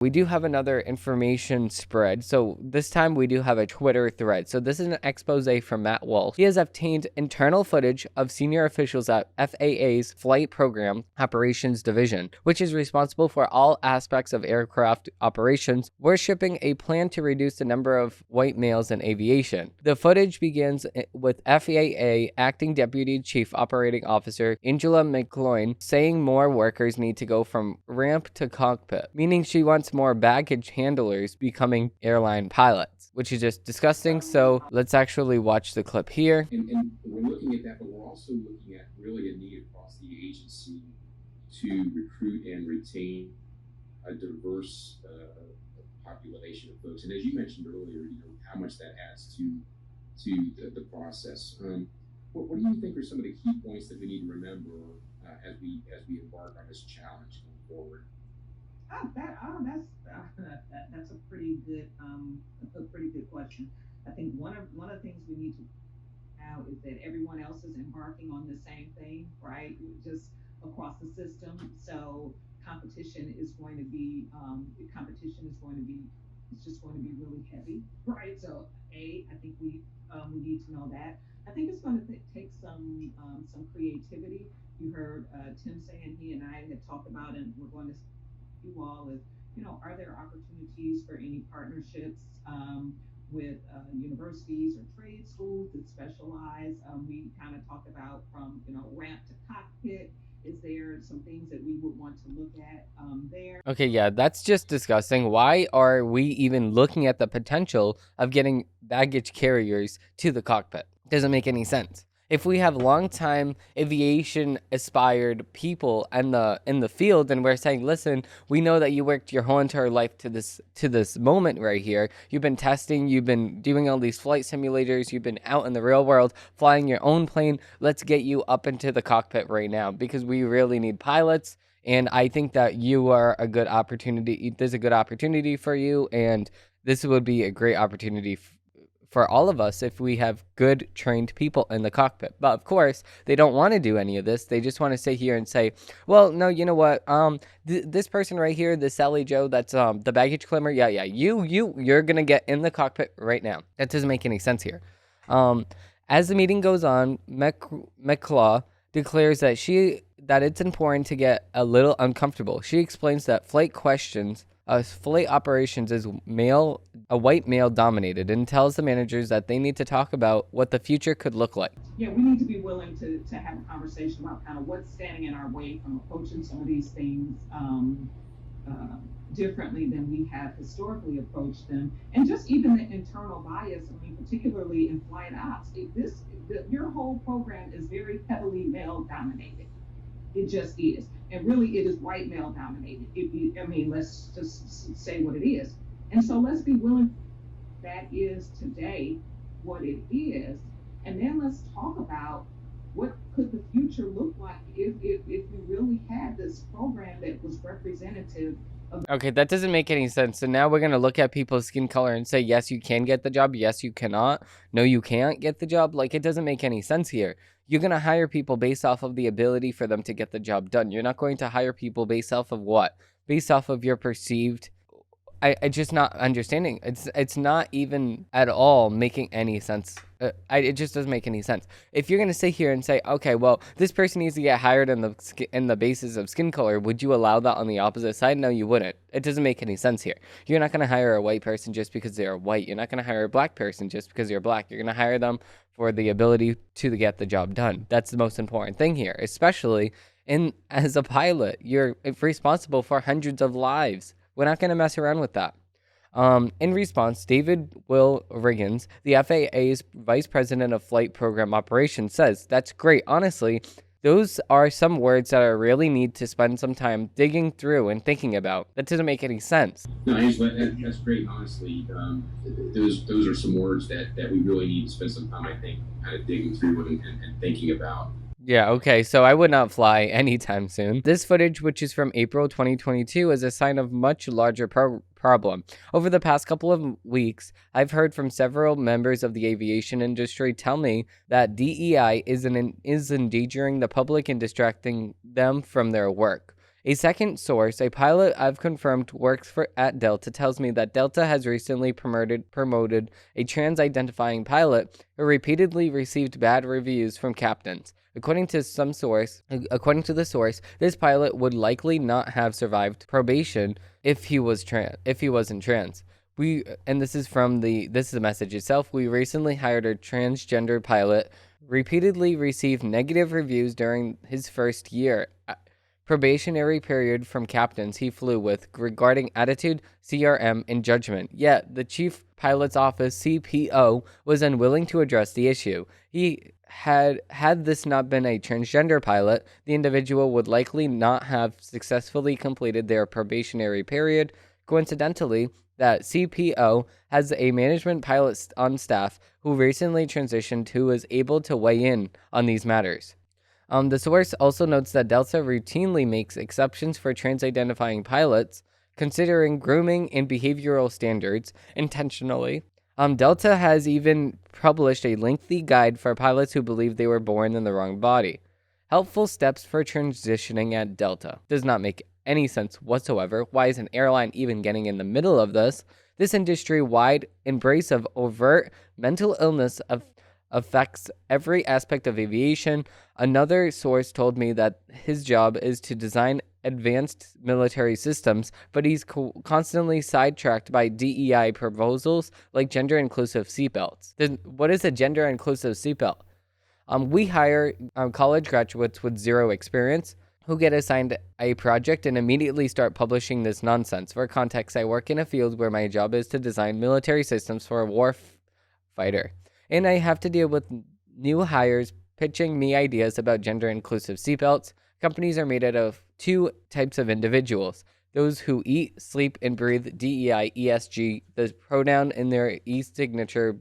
We do have another information spread. So this time we do have a Twitter thread. So this is an expose from Matt Walsh. He has obtained internal footage of senior officials at FAA's Flight Program Operations Division, which is responsible for all aspects of aircraft operations, worshiping a plan to reduce the number of white males in aviation. The footage begins with FAA Acting Deputy Chief Operating Officer Angela McCloin saying more workers need to go from ramp to cockpit, meaning she wants more baggage handlers becoming airline pilots, which is just disgusting. So let's actually watch the clip here. And we're looking at that, but we're also looking at really a need across the agency to recruit and retain a diverse population of folks. And as you mentioned earlier, how much that adds to the process. What do you think are some of the key points that we need to remember as we embark on this challenge going forward? That's a pretty good question. I think one of the things we need to now is that everyone else is embarking on the same thing, right? Just across the system. So competition is going to be it's just going to be really heavy, right? So I think we need to know that. I think it's going to take some creativity. You heard Tim saying he and I had talked about, and we're going to you all is, are there opportunities for any partnerships with universities or trade schools that specialize? We kind of talked about from, ramp to cockpit. Is there some things that we would want to look at there? Okay, yeah, that's just disgusting. Why are we even looking at the potential of getting baggage carriers to the cockpit? Doesn't make any sense. If we have long-time aviation aspired people in the field, and we're saying, listen, we know that you worked your whole entire life to this moment right here. You've been testing, you've been doing all these flight simulators, you've been out in the real world flying your own plane. Let's get you up into the cockpit right now because we really need pilots. And I think that you are a good opportunity. There's a good opportunity for you, and this would be a great opportunity for all of us if we have good trained people in the cockpit. But of course, they don't want to do any of this. They just want to sit here and say, well, no, you know what? This person right here, this Sally Joe, that's the baggage climber. Yeah, you're gonna get in the cockpit right now. That doesn't make any sense here. As the meeting goes on, McClaw declares that it's important to get a little uncomfortable. She explains that flight operations is white male dominated, and tells the managers that they need to talk about what the future could look like. Yeah, we need to be willing to have a conversation about kind of what's standing in our way from approaching some of these things differently than we have historically approached them, and just even the internal bias. I mean, particularly in flight ops, your whole program is very heavily male dominated. It just is. And really, it is white male dominated. Let's just say what it is. And so let's be willing, that is today what it is. And then let's talk about what could the future look like if we really had this program that was representative of. Okay, that doesn't make any sense. So now we're going to look at people's skin color and say, yes, you can get the job. Yes, you cannot. No, you can't get the job. Like, it doesn't make any sense here. You're going to hire people based off of the ability for them to get the job done. You're not going to hire people based off of what? Based off of your perceived. I just not understanding. It's not even at all making any sense. It just doesn't make any sense. If you're gonna sit here and say, okay, well, this person needs to get hired in the basis of skin color, would you allow that on the opposite side? No, you wouldn't. It doesn't make any sense here. You're not gonna hire a white person just because they're white. You're not gonna hire a black person just because you're black. You're gonna hire them for the ability to get the job done. That's the most important thing here, especially as a pilot. You're responsible for hundreds of lives. We're not going to mess around with that. In response, David Will Riggins, the FAA's Vice President of Flight Program Operations, says, that's great. Honestly, those are some words that I really need to spend some time digging through and thinking about. That doesn't make any sense. No, Angela, that's great. Honestly, those are some words that we really need to spend some time, I think, kind of digging through and thinking about. Yeah, okay, so I would not fly anytime soon. This footage, which is from April 2022, is a sign of much larger problem. Over the past couple of weeks, I've heard from several members of the aviation industry tell me that DEI is endangering the public and distracting them from their work. A second source, a pilot I've confirmed works at Delta, tells me that Delta has recently promoted a trans-identifying pilot who repeatedly received bad reviews from captains. According to the source, this pilot would likely not have survived probation if he wasn't trans. This is the message itself. We recently hired a transgender pilot, repeatedly received negative reviews during his first year probationary period from captains he flew with regarding attitude, CRM, and judgment. Yet, the Chief Pilot's Office, CPO, was unwilling to address the issue. Had this not been a transgender pilot, the individual would likely not have successfully completed their probationary period. Coincidentally, that CPO has a management pilot on staff who recently transitioned who is able to weigh in on these matters. The source also notes that Delta routinely makes exceptions for trans-identifying pilots, considering grooming and behavioral standards intentionally. Delta has even published a lengthy guide for pilots who believe they were born in the wrong body. Helpful steps for transitioning at Delta. Does not make any sense whatsoever. Why is an airline even getting in the middle of this? This industry-wide embrace of overt mental illness affects every aspect of aviation. Another source told me that his job is to design advanced military systems, but he's constantly sidetracked by DEI proposals like gender-inclusive seatbelts. What is a gender-inclusive seatbelt? We hire college graduates with zero experience who get assigned a project and immediately start publishing this nonsense. For context, I work in a field where my job is to design military systems for a war fighter, and I have to deal with new hires pitching me ideas about gender-inclusive seatbelts. Companies are made out of two types of individuals: those who eat, sleep, and breathe DEI, ESG, the pronoun in their e-signature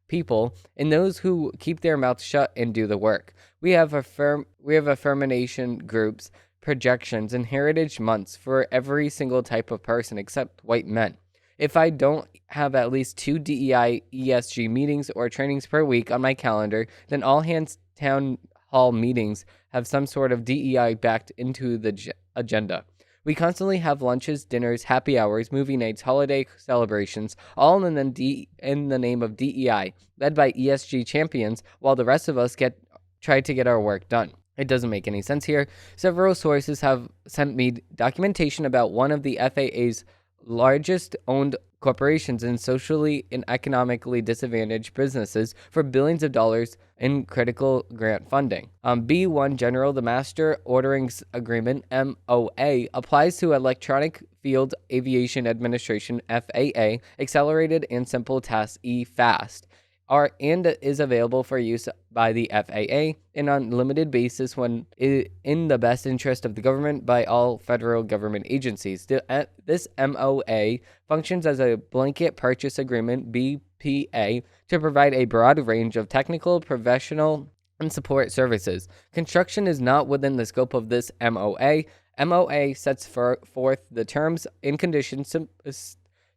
people, and those who keep their mouths shut and do the work. We have affirmation groups, projections, and heritage months for every single type of person except white men. If I don't have at least 2 DEI, ESG meetings or trainings per week on my calendar, then all hands town hall meetings have some sort of DEI backed into the agenda. We constantly have lunches, dinners, happy hours, movie nights, holiday celebrations, all in the name of DEI, led by ESG champions, while the rest of us try to get our work done. It doesn't make any sense here. Several sources have sent me documentation about one of the FAA's largest owned corporations in socially and economically disadvantaged businesses for billions of dollars in critical grant funding. B1 General, the Master Ordering Agreement, MOA, applies to Electronic Field Aviation Administration, FAA, Accelerated and Simple Tasks, EFAST, and is available for use by the FAA and on limited basis when in the best interest of the government by all federal government agencies. This MOA functions as a blanket purchase agreement, BPA, to provide a broad range of technical, professional, and support services. Construction is not within the scope of this MOA. MOA sets forth the terms and conditions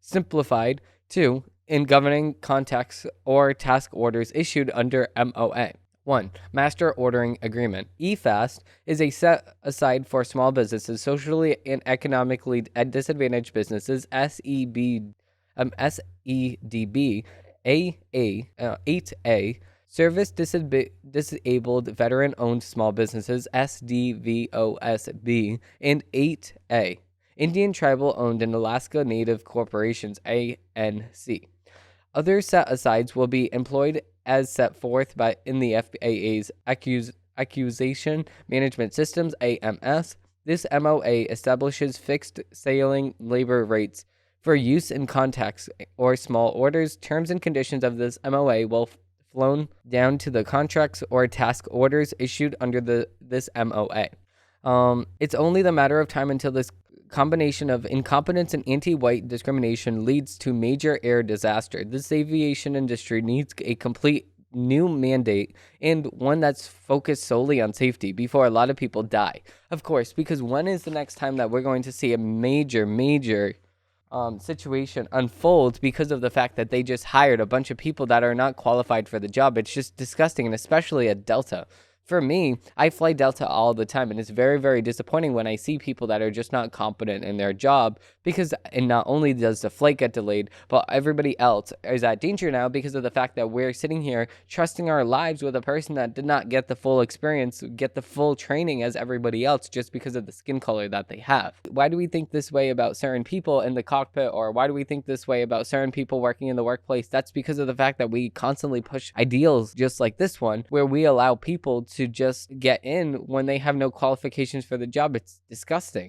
simplified to in governing contacts or task orders issued under MOA. 1. Master Ordering Agreement. EFAST is a set aside for small businesses, socially and economically disadvantaged businesses, SEDB, AA, 8A, Service Disabled Veteran-Owned Small Businesses, SDVOSB, and 8A, Indian Tribal-Owned and Alaska Native Corporations, ANC. Other set-asides will be employed as set forth in the FAA's Accusation Management Systems, AMS. This MOA establishes fixed sailing labor rates for use in contacts or small orders. Terms and conditions of this MOA will flown down to the contracts or task orders issued under this MOA. It's only the matter of time until this combination of incompetence and anti-white discrimination leads to major air disaster. This aviation industry needs a complete new mandate and one that's focused solely on safety before a lot of people die. Of course, because when is the next time that we're going to see a major situation unfold because of the fact that they just hired a bunch of people that are not qualified for the job? It's just disgusting, and especially at Delta. For me, I fly Delta all the time, and it's very, very disappointing when I see people that are just not competent in their job because, and not only does the flight get delayed, but everybody else is at danger now because of the fact that we're sitting here trusting our lives with a person that did not get the full experience, get the full training as everybody else just because of the skin color that they have. Why do we think this way about certain people in the cockpit, or why do we think this way about certain people working in the workplace? That's because of the fact that we constantly push ideals just like this one, where we allow people to just get in when they have no qualifications for the job. It's disgusting.